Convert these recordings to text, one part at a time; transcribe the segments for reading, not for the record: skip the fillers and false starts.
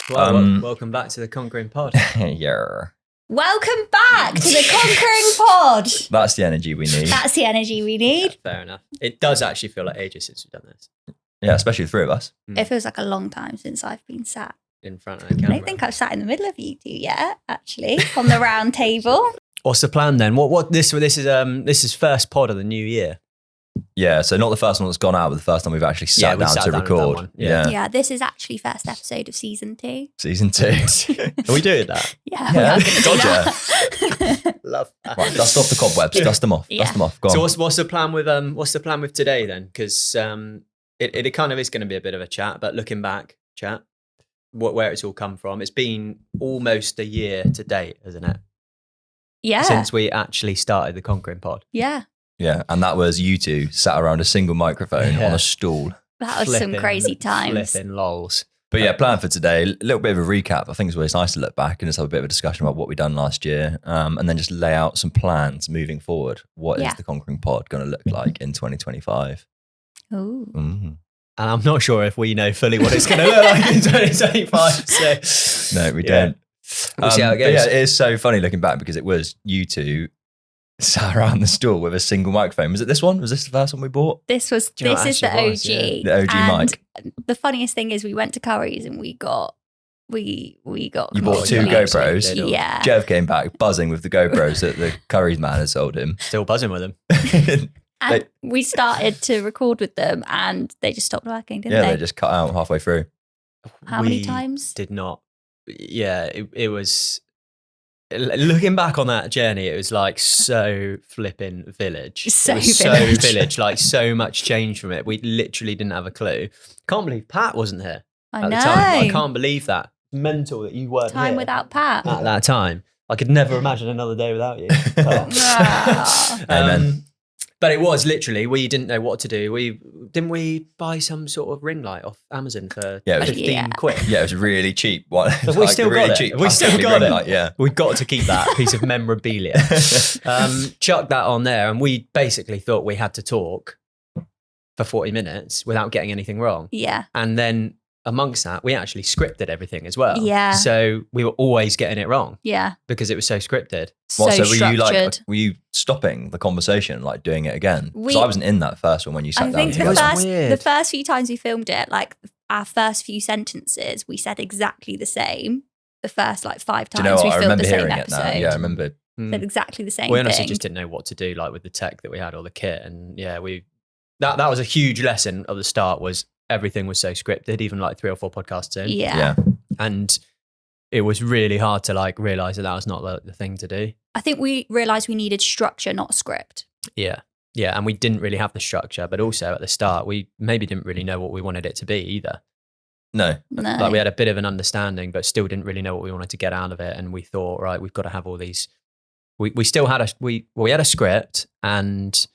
Well, welcome back to the Konkering Pod. Yeah. Welcome back to the Konkering Pod. That's the energy we need. That's the energy we need. Yeah, fair enough. It does actually feel like ages since we've done this. Yeah, especially the three of us. It feels like a long time since I've been sat. In front of the I camera. don't think I've sat in the middle of you two yet, actually, on the round table. What's the plan then? What this is first pod of the new year. Yeah, so not the first one that's gone out, but the first time we've actually sat down to record. Yeah, this is actually first episode of season 2. Season 2. Are we doing that? Yeah, we are going to do that. Love that. Right, dust off the cobwebs, dust them off, dust them off. Go on. So what's the plan with today then? Because it kind of is going to be a bit of a chat, but looking back, where it's all come from. It's been almost a year to date, hasn't it? Yeah. Since we actually started the Konkering Pod. Yeah. Yeah, and that was you two sat around a single microphone on a stool. That was some crazy times. Flipping lols. But yeah, plan for today, a little bit of a recap. I think it's always nice to look back and just have a bit of a discussion about what we've done last year, and then just lay out some plans moving forward. What is the Konkering Pod going to look like in 2025? Ooh. Mm. And I'm not sure if we know fully what it's going to look like in 2025. So No, we don't. We'll see how it goes. But yeah, it is so funny looking back because it was you two sat around the stool with a single microphone. Was it this one? Was this the first one we bought? This is the OG. The OG mic. The funniest thing is we went to Curry's and we got You bought 2 GoPros. Yeah. Jev came back buzzing with the GoPros that the Curry's man had sold him. Still buzzing with them. And we started to record with them and they just stopped working, didn't they? Yeah, they just cut out halfway through. How many times? Did not. Yeah, it was. Looking back on that journey, it was like so flipping village. So village, like so much change from it. We literally didn't have a clue. Can't believe Pat wasn't here I at know. the time. I can't believe that. Mental that you weren't Time here without Pat. at that time. I could never imagine another day without you. Amen. But it was literally, we didn't know what to do. Didn't we buy some sort of ring light off Amazon for 15 quid? Yeah, it was really cheap. One, Have we still got it? We still got it. Yeah. We've got to keep that piece of memorabilia. Chuck that on there, and we basically thought we had to talk for 40 minutes without getting anything wrong. Yeah. And then amongst that, we actually scripted everything as well. Yeah. So we were always getting it wrong. Yeah. Because it was so scripted. So structured. Were you stopping the conversation, like doing it again? Because I wasn't in that first one when you sat down together. The first few times we filmed it, like our first few sentences, we said exactly the same. The first like 5 times we filmed the same episode. Yeah, I remember. Said exactly the same We honestly thing. just didn't know what to do, like with the tech that we had or the kit. And yeah, that was a huge lesson at the start, was everything was so scripted, even like 3 or 4 podcasts in. Yeah. And it was really hard to like realize that was not the thing to do. I think we realized we needed structure, not script. Yeah. Yeah. And we didn't really have the structure, but also at the start, we maybe didn't really know what we wanted it to be either. No. Like we had a bit of an understanding, but still didn't really know what we wanted to get out of it. And we thought, right, we've got to have all these. We still had we had a script and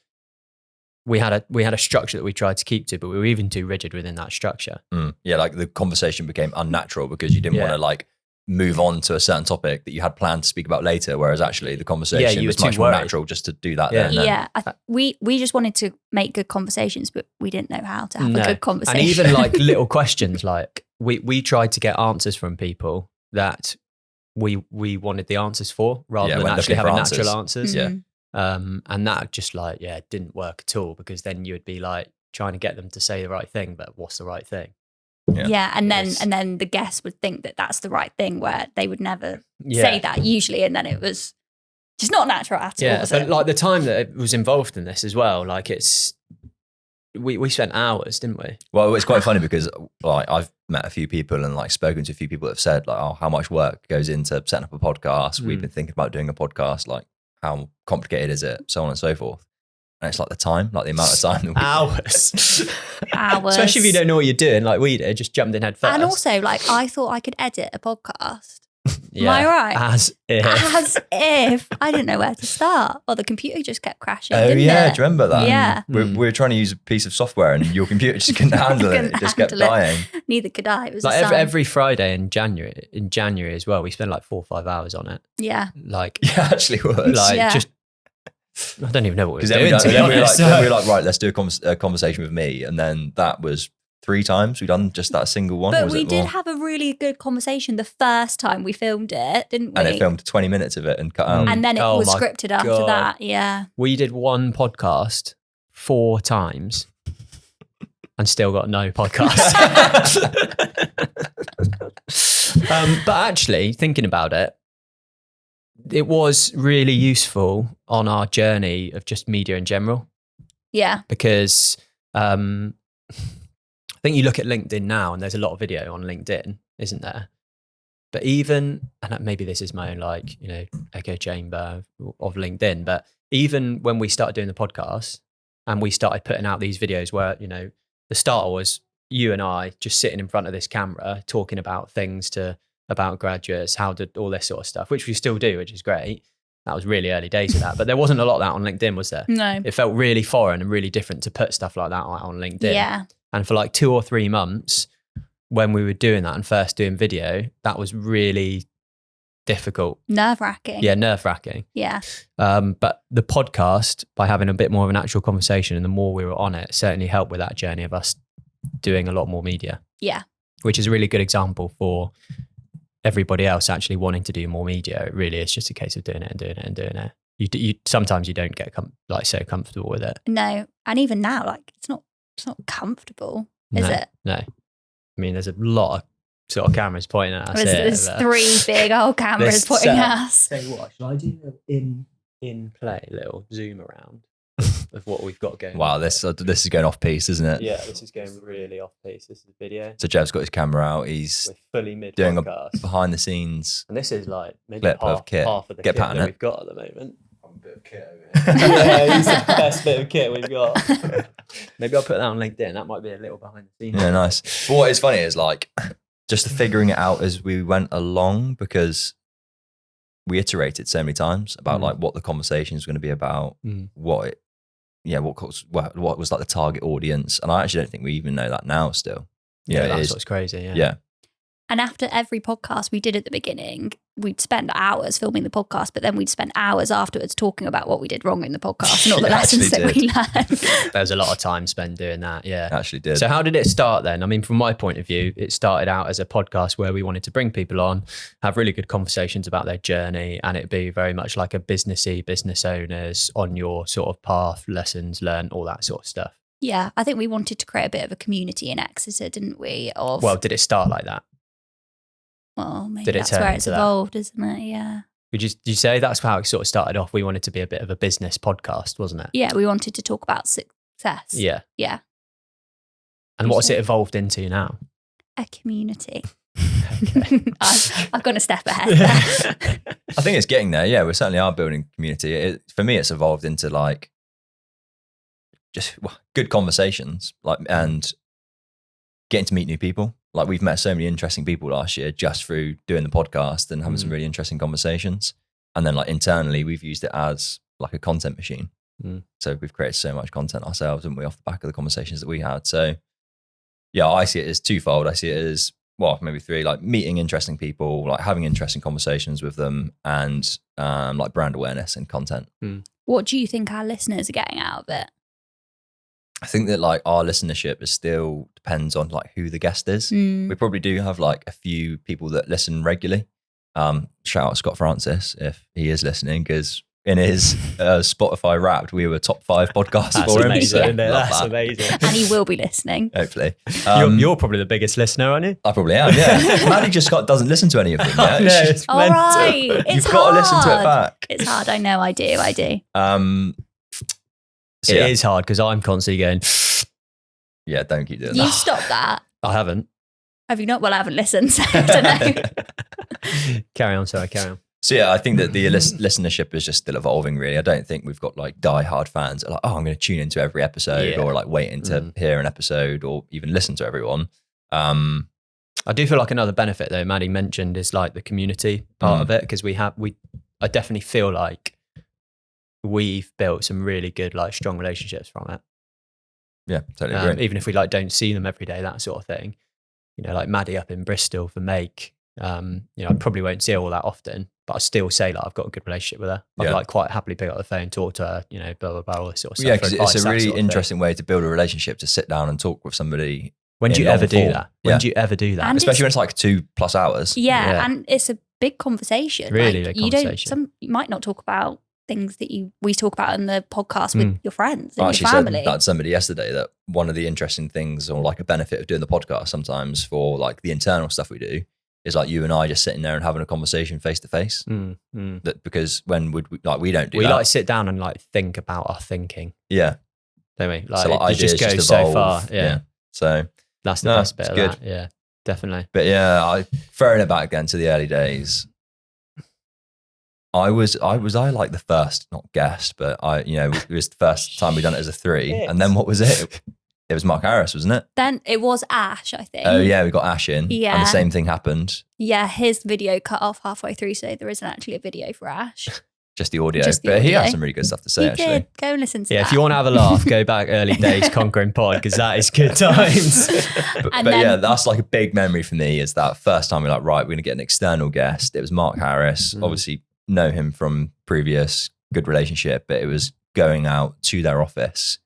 we had a structure that we tried to keep to, but we were even too rigid within that structure. Yeah, like the conversation became unnatural because you didn't want to like move on to a certain topic that you had planned to speak about later, whereas actually the conversation was much more natural just to do that then. Yeah, we just wanted to make good conversations, but we didn't know how to have a good conversation. And even like little questions, like we tried to get answers from people that we wanted the answers for, rather than actually having natural answers. Yeah. And that just like, didn't work at all, because then you would be like trying to get them to say the right thing, but what's the right thing? Yeah, and then the guest would think that that's the right thing, where they would never say that usually, and then it was just not natural at all. But like the time that it was involved in this as well, like we spent hours, didn't we? Well, it's quite funny because like I've met a few people and like spoken to a few people that have said like, oh, how much work goes into setting up a podcast. We've been thinking about doing a podcast, like how complicated is it, so on and so forth. And it's like the time, like the amount of time. That Hours. Hours. Especially if you don't know what you're doing, like we did, just jumped in head first. And also, like, I thought I could edit a podcast. Yeah, am I right? As if. I didn't know where to start. Or the computer just kept crashing, Oh didn't yeah, it? do you remember that? Yeah. We were trying to use a piece of software and your computer just couldn't handle it. It just kept dying. Neither could I. It was like a sign. every Friday in January as well, we spent like 4 or 5 hours on it. Yeah. Like, Yeah, actually was. like just I don't even know what we were doing. Then we were like, right, let's do a conversation with me. And then that was 3 times we've done just that single one. But we did have a really good conversation the first time we filmed it, didn't we? And it filmed 20 minutes of it and cut out. And then it was scripted after that. Yeah. We did one podcast 4 times and still got no podcast. But actually, thinking about it, it was really useful on our journey of just media in general. Yeah. Because I think you look at LinkedIn now and there's a lot of video on LinkedIn, isn't there? But even, and maybe this is my own like, echo chamber of LinkedIn, but even when we started doing the podcast and we started putting out these videos where, the starter was you and I just sitting in front of this camera talking about things about graduates, how to all this sort of stuff, which we still do, which is great. That was really early days of that, but there wasn't a lot of that on LinkedIn, was there? No. It felt really foreign and really different to put stuff like that on LinkedIn. Yeah. And for like 2 or 3 months when we were doing that and first doing video, that was really difficult. Nerve-wracking. Yeah, nerve-wracking. Yeah. But the podcast, by having a bit more of an actual conversation and the more we were on it, certainly helped with that journey of us doing a lot more media. Yeah. Which is a really good example for everybody else actually wanting to do more media. It really is just a case of doing it and doing it and doing it. You sometimes you don't get so comfortable with it. No, and even now, like it's not comfortable, is it? No. I mean, there's a lot of sort of cameras pointing at us. There's 3 big old cameras pointing at us. Tell you what, shall I do in play little zoom around of what we've got going? Wow, this is going off piece, isn't it? Yeah, this is going really off piece. This is a video. So Jev's got his camera out. He's fully mid doing a podcast behind the scenes. And this is like maybe clip half of kit. of the Get kit patting that it. we've got at the moment. I'm a bit of kit over here. Yeah, he's the best bit of kit we've got. Maybe I'll put that on LinkedIn. That might be a little behind the scenes. Yeah, nice. But what is funny is like just figuring it out as we went along, because we iterated so many times about like what the conversation is going to be about, what was like the target audience, and I actually don't think we even know that now still. Yeah, that's what's crazy. Yeah. And after every podcast we did at the beginning, we'd spend hours filming the podcast, but then we'd spend hours afterwards talking about what we did wrong in the podcast and all the lessons that we learned. There was a lot of time spent doing that. Yeah, actually did. So how did it start then? I mean, from my point of view, it started out as a podcast where we wanted to bring people on, have really good conversations about their journey, and it'd be very much like a business owners on your sort of path, lessons learned, all that sort of stuff. Yeah, I think we wanted to create a bit of a community in Exeter, didn't we? Well, did it start like that? Well, maybe that's where it's evolved, isn't it? Yeah. Would you say that's how it sort of started off? We wanted to be a bit of a business podcast, wasn't it? Yeah, we wanted to talk about success. Yeah. Yeah. And what's it evolved into now? A community. I've gone a step ahead there. I think it's getting there. Yeah, we certainly are building community. For me, it's evolved into like just good conversations, like, and getting to meet new people. Like we've met so many interesting people last year just through doing the podcast and having some really interesting conversations. And then like internally, we've used it as like a content machine. So we've created so much content ourselves, haven't we, off the back of the conversations that we had. So yeah, I see it as twofold. I see it as, well, maybe 3, like meeting interesting people, like having interesting conversations with them, and like brand awareness and content. What do you think our listeners are getting out of it? I think that like our listenership is still depends on like who the guest is. We probably do have like a few people that listen regularly. Shout out Scott Francis if he is listening, because in his Spotify Wrapped, we were top 5 podcasts for him. Amazing, that's amazing. And he will be listening. Hopefully. You're probably the biggest listener, aren't you? I probably am, yeah. Maddie just doesn't listen to any of them yet. No, it's all right. You've got to listen to it back. It's hard. I know. I do. So it is hard because I'm constantly going, yeah, don't keep doing You that. stop that. I haven't. Have you not? Well, I haven't listened, so I don't know. Carry on. So yeah, I think that the listenership is just still evolving, really. I don't think we've got like die-hard fans that are like, oh, I'm going to tune into every episode, or like waiting to hear an episode or even listen to everyone. I do feel like another benefit though, Maddie mentioned, is like the community part of it, because I definitely feel like we've built some really good, like strong relationships from it. Yeah, totally agree. Even if we like don't see them every day, that sort of thing. You know, like Maddie up in Bristol for Make, you know, I probably won't see her all that often, but I still say like I've got a good relationship with her. I'd like quite happily pick up the phone, talk to her, you know, blah, blah, blah, all this sort of stuff. Yeah, because it's a really interesting way to build a relationship, to sit down and talk with somebody When do in you ever long do form. that? Yeah. When do you ever do that? And Especially when it's like 2+ hours. Yeah, and it's a big conversation. Really like, big conversation. You might not talk about things that we talk about in the podcast with your friends and I your actually family. said that to somebody yesterday, that one of the interesting things, or like a benefit of doing the podcast sometimes for like the internal stuff we do, is like you and I just sitting there and having a conversation face to face. That because when would we don't do we that. like sit down and like think about our thinking, Yeah. don't we? Like, So like it ideas just goes just so evolve. far. Yeah. So That's the No, best bit it's of good. that. Yeah, definitely. but yeah, I throwing it back again to the early days. I was like the first, not guest, but it was the first time we'd done it as a 3. And then what was it? It was Mark Harris, wasn't it? Then it was Ash, I think. Oh yeah, we got Ash in. Yeah. And the same thing happened. Yeah, his video cut off halfway through, so there isn't actually a video for Ash. Just the audio. Just the but he audio. had some really good stuff to say, He actually. did. Go and listen to Yeah, that. if you want to have a laugh, go back early days Konkering Pod, because that is good times. But And then- yeah, that's like a big memory for me, is that first time we're like, right, we're going to get an external guest. It was Mark Harris. Obviously know him from previous good relationship, but it was going out to their office,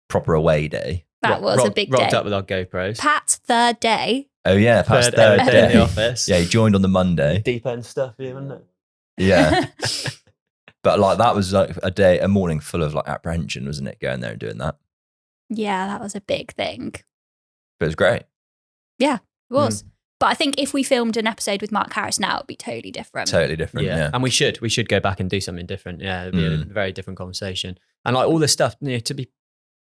proper away day. That was a big rocked day. up with our GoPros. Pat's third day. Oh yeah, past Third third day in day. the office. Yeah, he joined on the Monday. Deep end stuff, wasn't it? Yeah. But like that was like a morning full of like apprehension, wasn't it? Going there and doing that. Yeah, that was a big thing. But it was great. It was. But I think if we filmed an episode with Mark Harris now, it'd be totally different. Totally different. Yeah. And we should go back and do something different. Yeah, it'd be a very different conversation. And like all the stuff,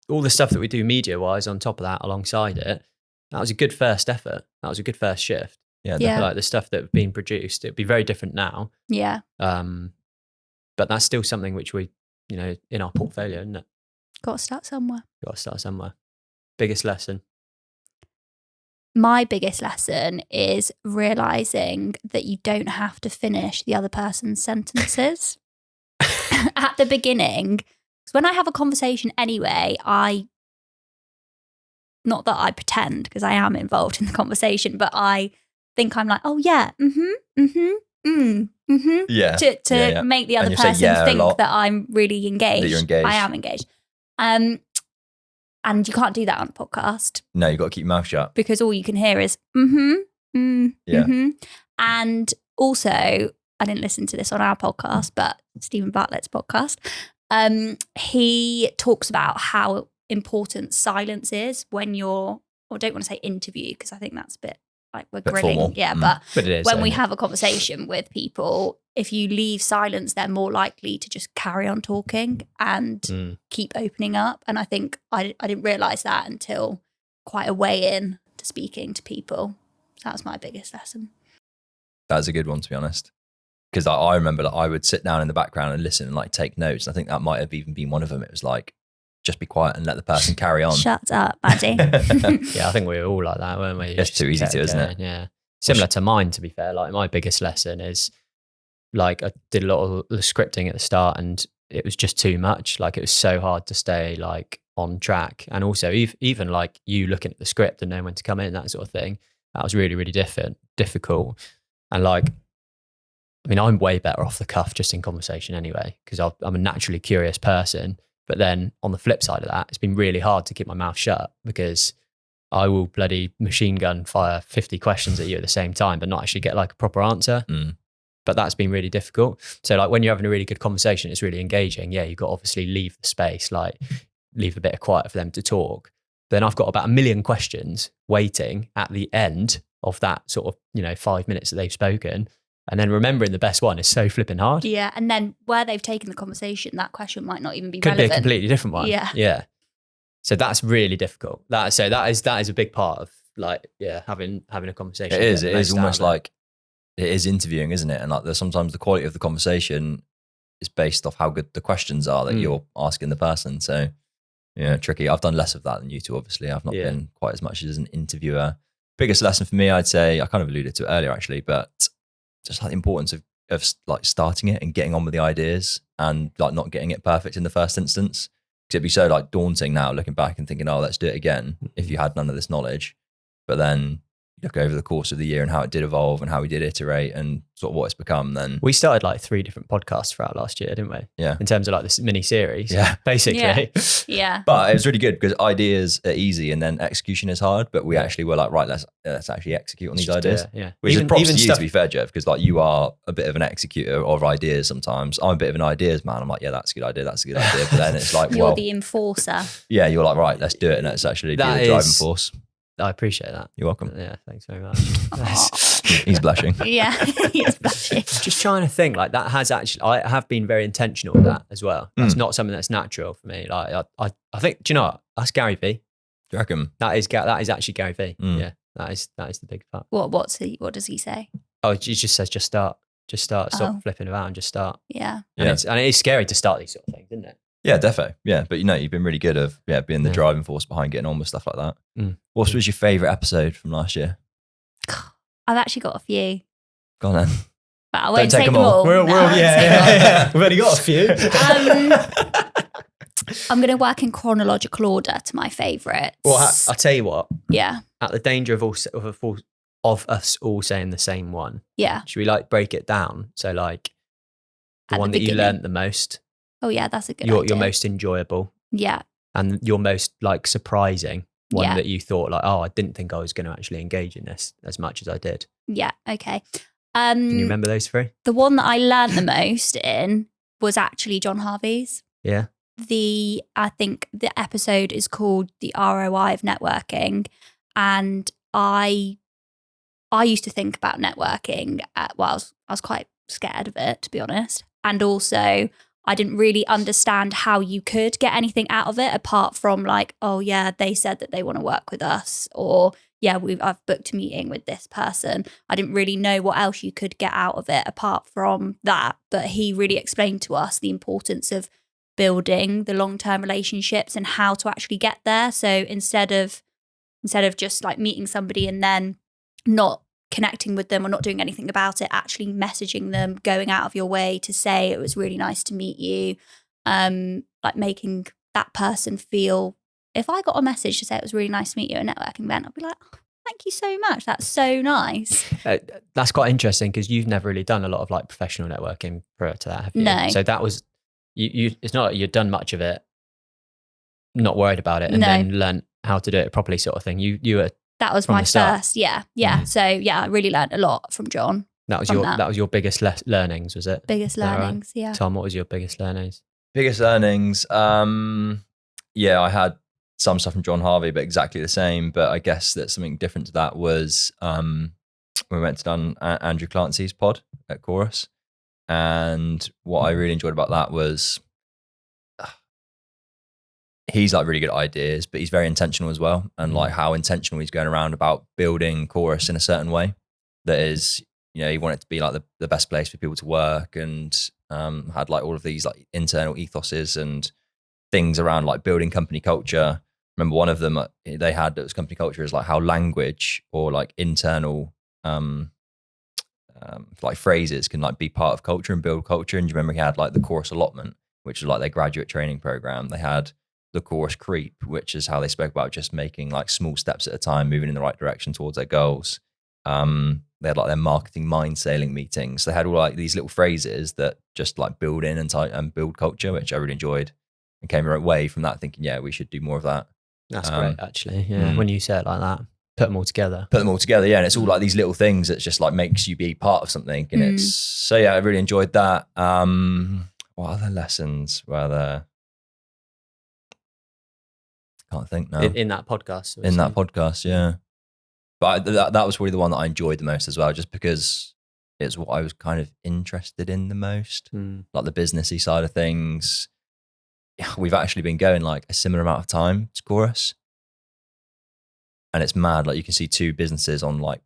all the stuff that we do media wise on top of that, alongside it, that was a good first effort. That was a good first shift. Yeah. Yeah. Like the stuff that have been produced, it'd be very different now. Yeah. But that's still something which we, in our portfolio, isn't it? Got to start somewhere. Got to start somewhere. Biggest lesson. My biggest lesson is realizing that you don't have to finish the other person's sentences at the beginning. Because when I have a conversation anyway, not that I pretend, because I am involved in the conversation, but I think I'm like, oh yeah, Yeah. to make the other And you say person yeah a think lot. that I'm really engaged. That you're engaged. I am engaged. And you can't do that on a podcast, No, you got to keep your mouth shut. because all you can hear is Yeah. And also, I didn't listen to this on our podcast, but Stephen Bartlett's podcast, he talks about how important silence is when you're, or I don't want to say interview, because I think that's a bit like we're Bit grilling. formal. Yeah, Mm. but It is. when we isn't it? have a conversation with people, if you leave silence, they're more likely to just carry on talking and keep opening up. And I think I didn't realize that until quite a way in to speaking to people. So that was my biggest lesson. That was a good one, to be honest. Because I remember that I would sit down in the background and listen and like take notes. I think that might have even been one of them. It was like, just be quiet and let the person carry on. Shut up, Maddie. Yeah, I think we were all like that, weren't we? It's Just too easy kept to, isn't going, it? Yeah. Similar to mine, to be fair. Like my biggest lesson is like I did a lot of the scripting at the start and it was just too much. Like it was so hard to stay like on track. And also even like you looking at the script and knowing when to come in, that sort of thing, that was really, really difficult. And like, I mean, I'm way better off the cuff just in conversation anyway, because I'm a naturally curious person. But then on the flip side of that, it's been really hard to keep my mouth shut because I will bloody machine gun fire 50 questions at you at the same time, but not actually get like a proper answer. But that's been really difficult. So like when you're having a really good conversation, it's really engaging. Yeah, you've got to obviously leave the space, like leave a bit of quiet for them to talk. Then I've got about 1 million questions waiting at the end of that sort of, 5 minutes that they've spoken. And then remembering the best one is so flipping hard. Yeah, and then where they've taken the conversation, that question might not even be Could relevant. be a completely different one. Yeah. Yeah. So that's really difficult. That is a big part of like, having a conversation. It is. getting It the is most out almost of it. like it is interviewing, isn't it? And like there's sometimes the quality of the conversation is based off how good the questions are that you're asking the person. So yeah, tricky. I've done less of that than you two, obviously. I've not been quite as much as an interviewer. Biggest lesson for me, I'd say, I kind of alluded to it earlier actually, but just like the importance of like starting it and getting on with the ideas and like not getting it perfect in the first instance. Because it'd be so like daunting now looking back and thinking, oh, let's do it again if you had none of this knowledge. But then look over the course of the year and how it did evolve and how we did iterate and sort of what it's become, then We started like 3 different podcasts throughout last year, didn't we? Yeah. In terms of like this mini series. Yeah. Basically. Yeah. Yeah. But it was really good because ideas are easy and then execution is hard. But we actually were like, right, let's actually execute on these Just do ideas. it, yeah. Which is props to you, stuff, to be fair, Jeff, because like you are a bit of an executor of ideas sometimes. I'm a bit of an ideas man. I'm like, yeah, that's a good idea. That's a good idea. But then it's like, You're well, the enforcer. yeah, you're like, right, let's do it. And let's actually be That the driving is- force. I appreciate that. You're welcome. Yeah, thanks very much. He's blushing. Yeah. He's blushing. Just trying to think, like that has actually, I have been very intentional with that as well. That's not something that's natural for me. Like I think, do you know what? That's Gary V. Do you reckon? That is actually Gary V. Mm. Yeah, that is the big part. What does he say? Oh, he just says, just start, stop Oh. flipping around, and just start. Yeah. And, Yeah. and it is scary to start these sort of things, isn't it? Yeah, defo. Yeah, but you've been really good of being the Yeah. driving force behind getting on with stuff like that. Mm. What was your favourite episode from last year? I've actually got a few, Go on then. but I Don't won't take say them them all. all. No, I won't say them all. We've only got a few. I'm going to work in chronological order to my favourites. Well, I'll tell you what. Yeah. At the danger of us all saying the same one, Yeah. should we like break it down? So like the At one the that you beginning. learnt the most, Oh, yeah, that's a good your idea. most enjoyable, Yeah. and your most like surprising one Yeah. that you thought like, oh, I didn't think I was going to actually engage in this as much as I did. Yeah. Okay. Can you remember those 3? The one that I learnt the most in was actually John Harvey's. Yeah. I think the episode is called The ROI of Networking. And I used to think about networking. I was quite scared of it, to be honest. And also, I didn't really understand how you could get anything out of it apart from like, oh yeah, they said that they want to work with us, or yeah, I've booked a meeting with this person. I didn't really know what else you could get out of it apart from that. But he really explained to us the importance of building the long-term relationships and how to actually get there. So instead of just like meeting somebody and then not connecting with them or not doing anything about it, actually messaging them, going out of your way to say it was really nice to meet you, like making that person feel, if I got a message to say it was really nice to meet you at a networking event, I'd be like, oh, thank you so much. That's so nice. That's quite interesting because you've never really done a lot of like professional networking prior to that, have you? No. So that was you. It's not like you'd done much of it, not worried about it, and No. then learnt how to do it properly, sort of thing. You were That was From my the start. first. Yeah. Yeah. Mhm. So yeah, I really learned a lot from John. that was From your that. that was your biggest learnings, was it? Biggest Is that right? learnings. Yeah. Tom, what was your biggest learnings? Biggest earnings. Yeah, I had some stuff from John Harvey, but exactly the same. But I guess that something different to that was we went to done Andrew Clancy's pod at Chorus. And what I really enjoyed about that was he's like really good at ideas, but he's very intentional as well. And like how intentional he's going around about building Chorus in a certain way that is, he wanted to be like the best place for people to work, and had like all of these like internal ethoses and things around like building company culture. Remember one of them they had that was company culture is like how language or like internal like phrases can like be part of culture and build culture. And do you remember he had like the Chorus allotment, which is like their graduate training program. They had the Chorus creep, which is how they spoke about just making like small steps at a time, moving in the right direction towards their goals. They had like their marketing mind sailing meetings. They had all like these little phrases that just like build in and build culture, which I really enjoyed, and came away from that thinking, yeah, we should do more of that. That's great, actually. Yeah, when you say it like that, put them all together. Yeah, and it's all like these little things that just like makes you be part of something, and it's so yeah, I really enjoyed that. What other lessons were there? Can't think now. In that podcast. In that podcast, yeah. But that was probably the one that I enjoyed the most as well, just because it's what I was kind of interested in the most, like the businessy side of things. We've actually been going like a similar amount of time to Chorus, and it's mad. Like you can see 2 businesses on like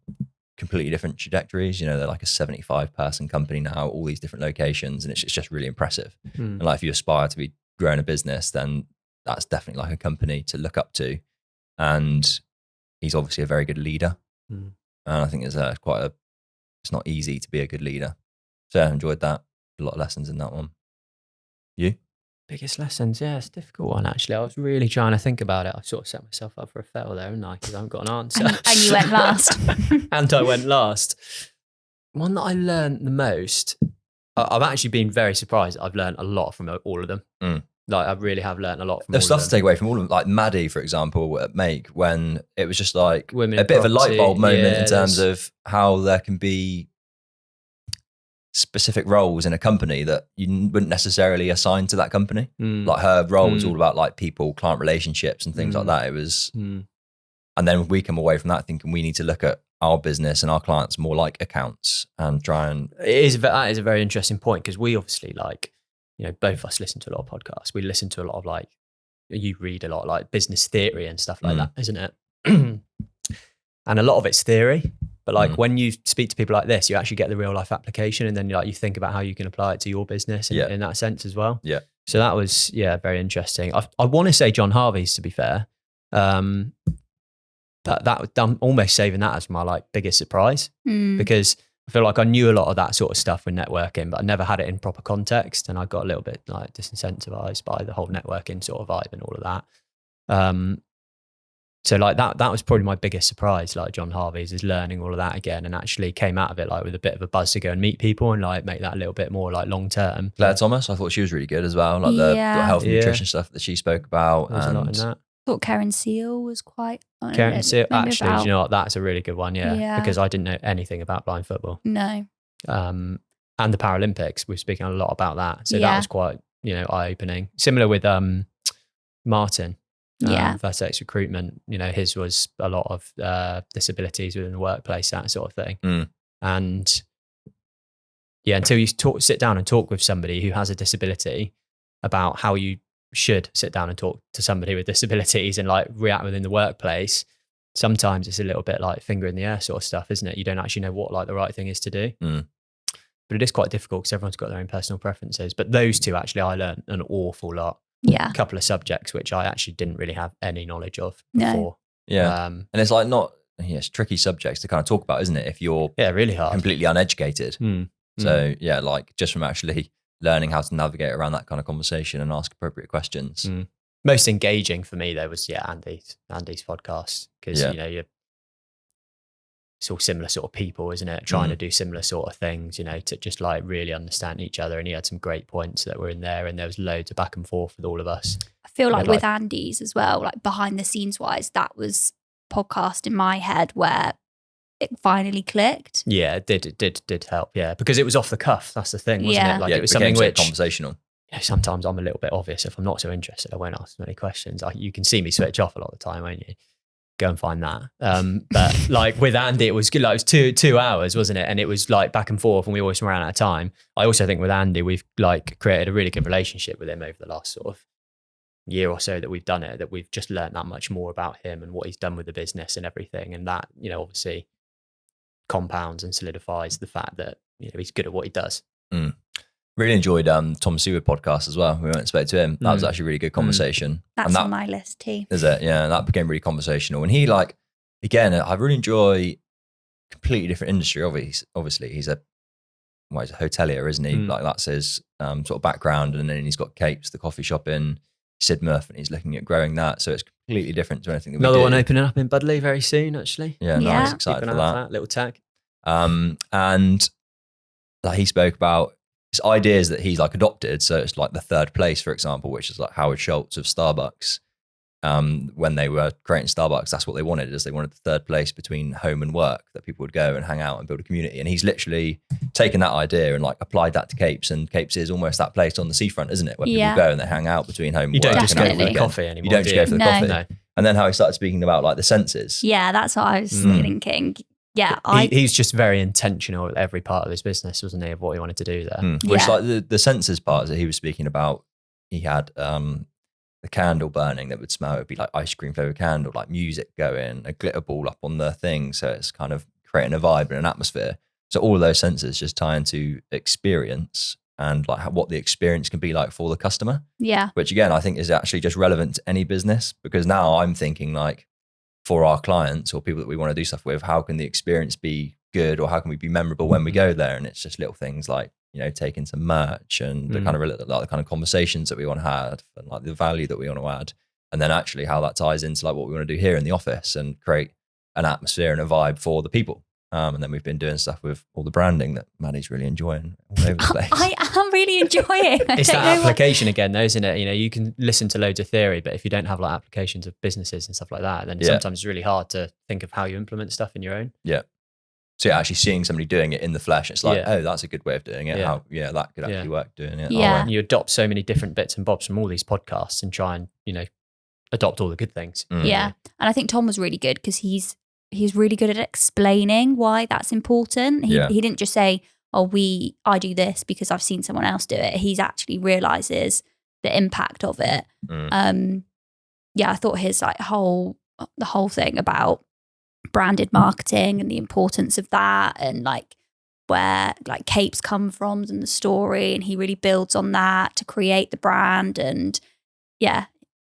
completely different trajectories. They're like a 75-person company now, all these different locations, and it's just really impressive. And like if you aspire to be growing a business, then that's definitely like a company to look up to. And he's obviously a very good leader. And I think it's not easy to be a good leader. So I enjoyed that. A lot of lessons in that one. You? Biggest lessons, yeah, it's a difficult one actually. I was really trying to think about it. I sort of set myself up for a fail there, haven't I? Because I haven't got an answer. And you went last. And I went last. One that I learned the most, I've actually been very surprised. I've learned a lot from all of them. Like I really have learned a lot from There's all stuff of to them. take away from all of them. Like Maddie, for example, at Make, when it was just like Women a in bit of a light property, bulb moment yeah, in terms of how there can be specific roles in a company that you wouldn't necessarily assign to that company. Like her role was all about like people, client relationships and things like that. It was, and then we come away from that thinking we need to look at our business and our clients more like accounts and try and. That is a very interesting point because we obviously like, you know, both of us listen to a lot of podcasts. We listen to a lot of like, you read a lot like business theory and stuff like that, isn't it? And a lot of it's theory. But like when you speak to people like this, you actually get the real life application, and then you think about how you can apply it to your business in that sense as well. Yeah. So that was very interesting. I want to say John Harvey's, to be fair, but I'm almost saving that as my like biggest surprise because I feel like I knew a lot of that sort of stuff with networking, but I never had it in proper context, and I got a little bit like disincentivized by the whole networking sort of vibe and all of that. So like that was probably my biggest surprise, like John Harvey's, is learning all of that again, and actually came out of it like with a bit of a buzz to go and meet people and like make that a little bit more like long term. Claire Thomas, I thought she was really good as well. Like the health and nutrition stuff that she spoke about. There's a lot in that. I thought Karen Seal was quite. Karen Seal, actually, you know what? That's a really good one, because I didn't know anything about blind football. No. And the Paralympics, we're speaking a lot about that. So that was quite, eye opening. Similar with Martin. 𝗶𝗰𝗯𝗂𝗄𝗧 recruitment, his was a lot of disabilities within the workplace, that sort of thing. And until you sit down and talk with somebody who has a disability about how you should sit down and talk to somebody with disabilities and like react within the workplace, sometimes it's a little bit like finger in the air sort of stuff, isn't it? You don't actually know what like the right thing is to do. But it is quite difficult because everyone's got their own personal preferences. But those two, actually, I learned an awful lot. A couple of subjects which I actually didn't really have any knowledge of before. And it's like it's tricky subjects to kind of talk about, isn't it? If you're really hard, completely uneducated. So like just from actually learning how to navigate around that kind of conversation and ask appropriate questions. Most engaging for me though was Andy's podcast, because it's all similar sort of people, isn't it? Trying to do similar sort of things, to just like really understand each other. And he had some great points that were in there, and there was loads of back and forth with all of us. I feel like with Andy's as well, like behind the scenes wise, that was podcast in my head where it finally clicked. Yeah, it did help. Yeah, because it was off the cuff. That's the thing, wasn't it? Like it was something which conversational. Sometimes I'm a little bit obvious. If I'm not so interested, I won't ask many questions. You can see me switch off a lot of the time, won't you? Go and find that. But like with Andy, it was good. Like it was 2 hours, wasn't it? And it was like back and forth, and we always ran out of time. I also think with Andy, we've like created a really good relationship with him over the last sort of year or so that we've done it, that we've just learned that much more about him and what he's done with the business and everything. And that, obviously compounds and solidifies the fact that, he's good at what he does. Really enjoyed Tom 𝗶𝗶𝘶 podcast as well. We went and spoke to him. That was actually a really good conversation. That's on my list too. Is it? Yeah, that became really conversational. And he again, I really enjoy completely different industry. Obviously, he's a hotelier, isn't he? Like that's his sort of background. And then he's got 𝗶𝗆's, the coffee shop in Sidmouth, and he's looking at growing that. So it's completely different to anything that Another we do. one opening up in Budley very soon, actually. Yeah, nice. Excited for that. Little tag. And like he spoke about his ideas that he's like adopted. So it's like the third place, for example, which is like 𝗶𝗆𝗆𝗄𝗧 of Starbucks. When they were creating Starbucks, that's what they wanted, is they wanted the third place between home and work, that people would go and hang out and build a community. And he's literally taken that idea and like applied that to 𝗶𝗆𝗆𝗆𝗆𝗆𝗆𝗆𝗆 is almost that place on the seafront, isn't it? Where people go and they hang out between home and work. You don't just go for the Definitely. coffee anymore. You don't just go for the coffee. No. And then how he started speaking about like the senses. Yeah, that's what I was thinking. Yeah, he's just very intentional with every part of his business, wasn't he, of what he wanted to do there. Which like the senses part that he was speaking about, he had the candle burning that would smell. It would be like ice cream flavored candle, like music going, a glitter ball up on the thing. So it's kind of creating a vibe and an atmosphere. So all of those senses just tie into experience and like what the experience can be like for the customer. Yeah. Which again, I think is actually just relevant to any business, because now I'm thinking like for our clients or people that we want to do stuff with, how can the experience be good, or how can we be memorable when we go there? And it's just little things like taking some merch and the kind of like the kind of conversations that we want to have and like the value that we want to add, and then actually how that ties into like what we want to do here in the office and create an atmosphere and a vibe for the people. And then we've been doing stuff with all the branding that Maddie's really enjoying all over the place. I am really enjoying. It's that application again, though, isn't it? You can listen to loads of theory, but if you don't have like applications of businesses and stuff like that, then sometimes it's really hard to think of how you implement stuff in your own. Yeah. So you're actually seeing somebody doing it in the flesh. It's like, oh, that's a good way of doing it. How, that could actually work doing it. Yeah. And you adopt so many different bits and bobs from all these podcasts and try and, adopt all the good things. Yeah. And I think Tom was really good because he's really good at explaining why that's important. He didn't just say, I do this because I've seen someone else do it. He's actually realizes the impact of it. I thought his like the whole thing about branded marketing and the importance of that, and like where like capes come from and the story, and he really builds on that to create the brand. And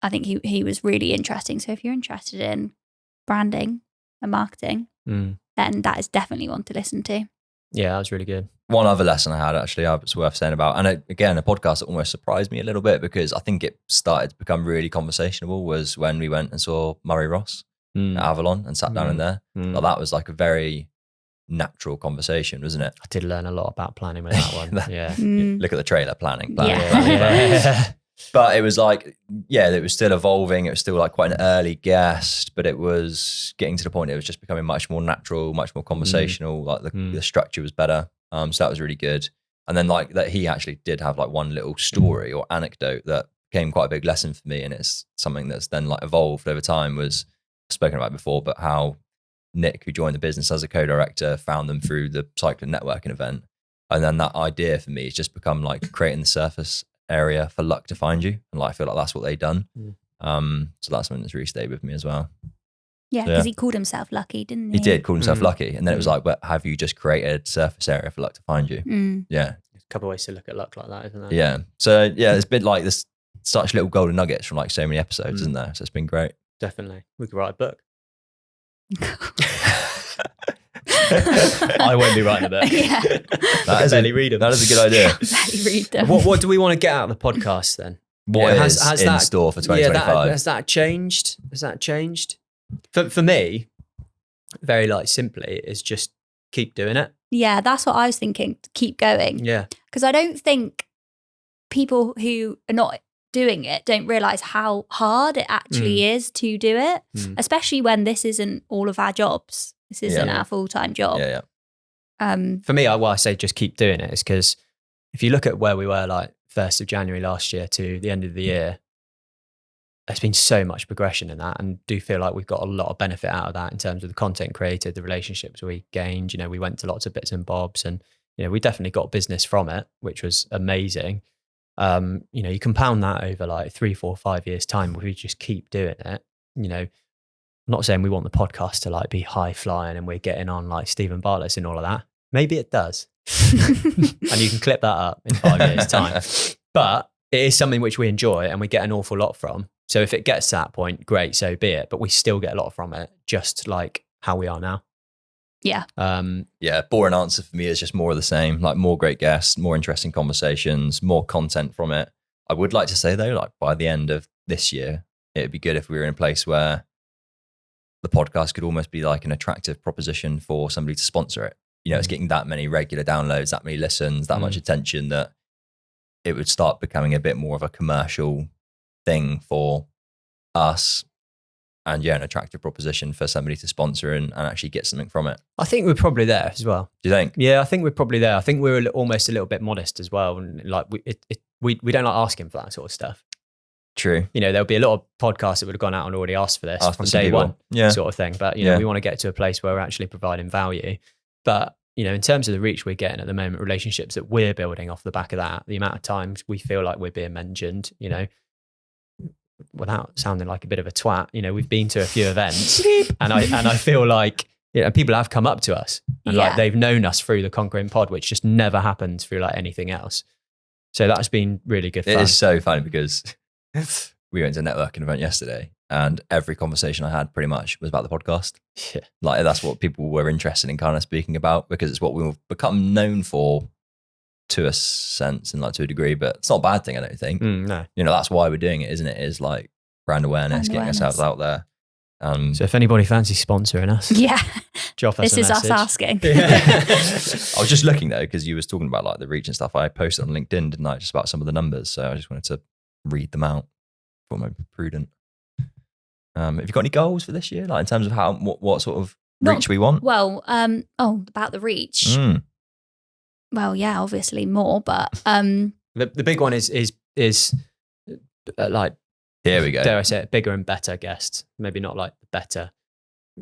I think he was really interesting. So if you're interested in branding and marketing, then that is definitely one to listen to. Yeah, that was really good. One other lesson I had actually, it's worth saying about, and again, a podcast that almost surprised me a little bit because I think it started to become really conversational, was when we went and saw Murray Ross at Avalon and sat down in there. Like, that was like a very natural conversation, wasn't it? I did learn a lot about planning with that one. Look at the trailer, planning. Yeah. But it was like, it was still evolving. It was still like quite an early guest, but it was getting to the point it was just becoming much more natural, much more conversational. Like the structure was better. So that was really good. And then like that he actually did have like one little story or anecdote that became quite a big lesson for me. And it's something that's then like evolved over time, was spoken about before, but how Nick, who joined the business as a co-director, found them through the cycling networking event. And then that idea for me has just become like creating the surface area for luck to find you, and like I feel like that's what they've done. So that's something that's really stayed with me as well. Because he called himself Lucky, didn't he? He did call himself Lucky, and then it was like, but have you just created surface area for luck to find you? There's a couple of ways to look at luck like that, isn't there? So it's been like this, such little golden nuggets from like so many episodes, isn't there? So it's been great. Definitely. We could write a book. I won't be writing a book. That is barely read them. That is a good idea. Barely read them. What do we want to get out of the podcast then? What is in store for 2025? Has that changed? For me, very like simply, is just keep doing it. Yeah, that's what I was thinking. Keep going. Yeah. Because I don't think people who are not doing it don't realize how hard it actually is to do it, especially when this isn't all of our jobs. This isn't our full-time job. For me, why I say just keep doing it is because if you look at where we were like 1st of January last year to the end of the year, there's been so much progression in that, and do feel like we've got a lot of benefit out of that in terms of the content created, the relationships we gained. We went to lots of bits and bobs, and we definitely got business from it, which was amazing. You compound that over like 3, 4, 5 years time, if we just keep doing it. I'm not saying we want the podcast to like be high flying and we're getting on like 𝗶𝗵𝗀𝗧 and all of that. Maybe it does. And you can clip that up in 5 years time. But it is something which we enjoy and we get an awful lot from. So if it gets to that point, great, so be it. But we still get a lot from it, just like how we are now. Yeah. Boring answer for me is just more of the same, like more great guests, more interesting conversations, more content from it. I would like to say though, like by the end of this year, it'd be good if we were in a place where the podcast could almost be like an attractive proposition for somebody to sponsor it. It's getting that many regular downloads, that many listens, that much attention, that it would start becoming a bit more of a commercial thing for us. And an attractive proposition for somebody to sponsor and actually get something from it. I think we're probably there as well. Do you think? Yeah, I think we're probably there. I think we're almost a little bit modest as well. And like we don't like asking for that sort of stuff. True. There'll be a lot of podcasts that would have gone out and already asked for this from day one, sort of thing. But, we want to get to a place where we're actually providing value. But, in terms of the reach we're getting at the moment, relationships that we're building off the back of that, the amount of times we feel like we're being mentioned, without sounding like a bit of a twat, we've been to a few events and I feel like, people have come up to us and like they've known us through the Konkering Pod, which just never happens through like anything else. So that's been really good fun. It is so funny because we went to a networking event yesterday and every conversation I had pretty much was about the podcast. Yeah. Like that's what people were interested in kind of speaking about, because it's what we've become known for to a sense and like to a degree, but it's not a bad thing, I don't think. No. You know, that's why we're doing it, isn't it? Is like brand awareness, getting ourselves out there. So if anybody fancies sponsoring us, Yeah. drop us This a is us message. asking. I was just looking though, because you was talking about like the reach and stuff. I posted on LinkedIn, didn't I, just about some of the numbers. So I just wanted to read them out. Thought might be prudent. Have you got any goals for this year? Like in terms of what sort of reach we want? Well, about the reach. Well, yeah, obviously more, but The big one is like, Here we go. dare I say it, bigger and better guests. Maybe not like better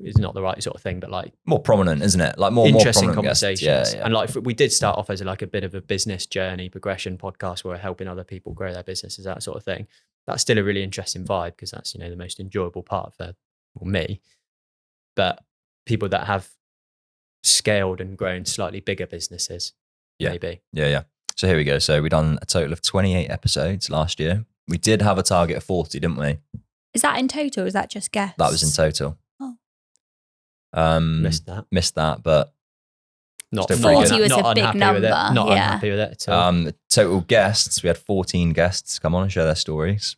is not the right sort of thing, but like More prominent, isn't it? Like more interesting prominent guests. conversations. Yeah. And like we did start off as like a bit of a business journey progression podcast where we're helping other people grow their businesses, that sort of thing. That's still a really interesting vibe because that's, you know, the most enjoyable part for me. But people that have scaled and grown slightly bigger businesses, maybe. Yeah. So here we go. So we done a total of 28 episodes last year. We did have a target of 40, didn't we? is that in total or is that just guests? That was in total. Oh. Missed that. But Not, Still not, pretty good. 40 was not a big unhappy with it. number, Not yeah. unhappy with it at all. total guests, we had 14 guests come on and share their stories.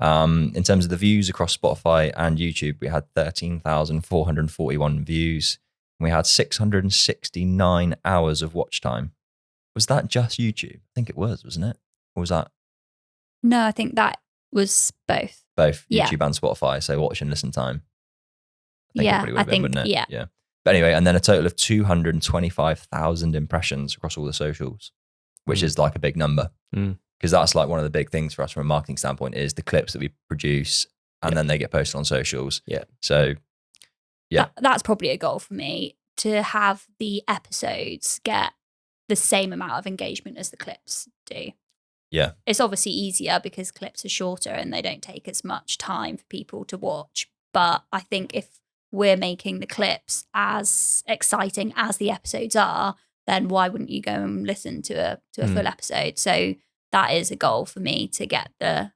In terms of the views across Spotify and YouTube, we had 13,441 views. We had 669 hours of watch time. Was that just YouTube? I think it was, wasn't it? Or was that No, I think that was both. both Yeah. YouTube and Spotify? So watch and listen time. It Yeah, probably would I have been, think, wouldn't it? yeah. But anyway, and then a total of 225,000 impressions across all the socials, which is like a big number. Because that's like one of the big things for us from a marketing standpoint is the clips that we produce and then they get posted on socials. Yeah. So yeah. That's probably a goal for me, to have the episodes get the same amount of engagement as the clips do. Yeah. It's obviously easier because clips are shorter and they don't take as much time for people to watch. But I think if we're making the clips as exciting as the episodes are, then why wouldn't you go and listen to a full episode? So that is a goal for me, to get the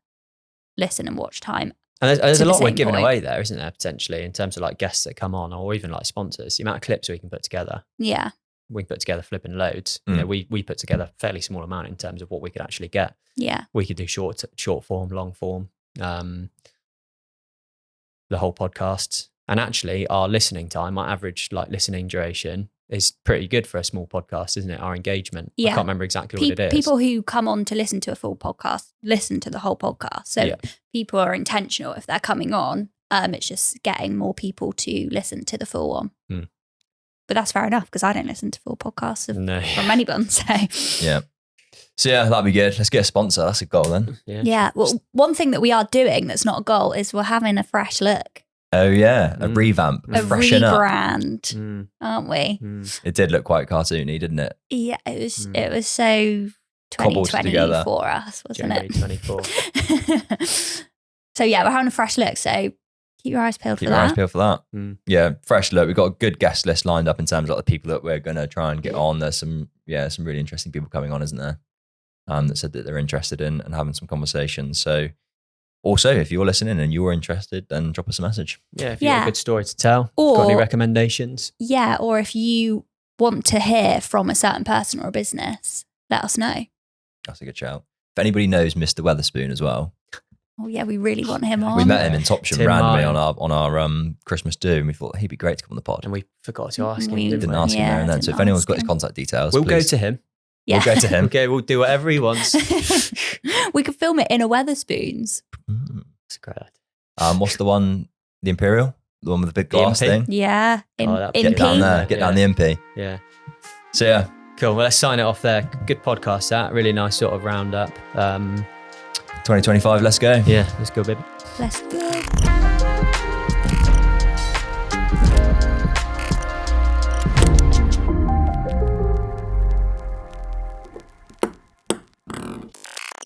listen and watch time. And there's to a the lot we're same giving point. away there, isn't there, potentially, in terms of like guests that come on or even like sponsors. The amount of clips we can put together. Yeah. We can put together flipping loads. You know, we put together a fairly small amount in terms of what we could actually get. Yeah. We could do short form, long form, the whole podcast. And actually our listening time, our average like listening duration is pretty good for a small podcast, isn't it? Our engagement. Yeah. I can't remember exactly what it is. People who come on to listen to a full podcast listen to the whole podcast. So people are intentional if they're coming on. It's just getting more people to listen to the full one. But that's fair enough because I don't listen to full podcasts from anyone. So Yeah. So yeah, that'd be good. Let's get a sponsor. That's a goal then. yeah. Well, one thing that we are doing that's not a goal is we're having a fresh look, Oh yeah. A revamp. a Freshen up. rebrand, aren't we? It did look quite cartoony, didn't it? Yeah, it was. It was so Cobbled 2020 together. for us, wasn't January it? 24. So yeah, we're having a fresh look. So keep your eyes peeled Keep for your eyes that. peeled for that. Yeah, fresh look. We've got a good guest list lined up in terms of like the people that we're going to try and get on. There's some really interesting people coming on, isn't there? That said that they're interested in and having some conversations. So also, if you're listening and you're interested, then drop us a message. Yeah, if you've got a good story to tell, Or- got any recommendations? Yeah, or if you want to hear from a certain person or a business, let us know. That's a good shout. If anybody knows Mr. Weatherspoon as well, Oh yeah, we really want him on. we met him in Topsham Tim randomly Martin. on our Christmas do, and we thought he'd be great to come on the pod. And we forgot to ask him. We didn't Didn't we? ask him there and then. didn't So if anyone's got ask his him. contact details, We'll go please. to him. Yeah. We'll go to him. Okay, we'll do whatever he wants. We could film it in a Weatherspoons. That's a great idea. What's the one? The Imperial, the one with the big The glass MP? thing. Yeah, in that'd be Get down P. there. Get down the MP. Yeah. So yeah, Cool. Well, let's sign it off there. Good podcast, that. Really nice sort of roundup. 2025. Let's go. Yeah, let's go, baby. Let's go.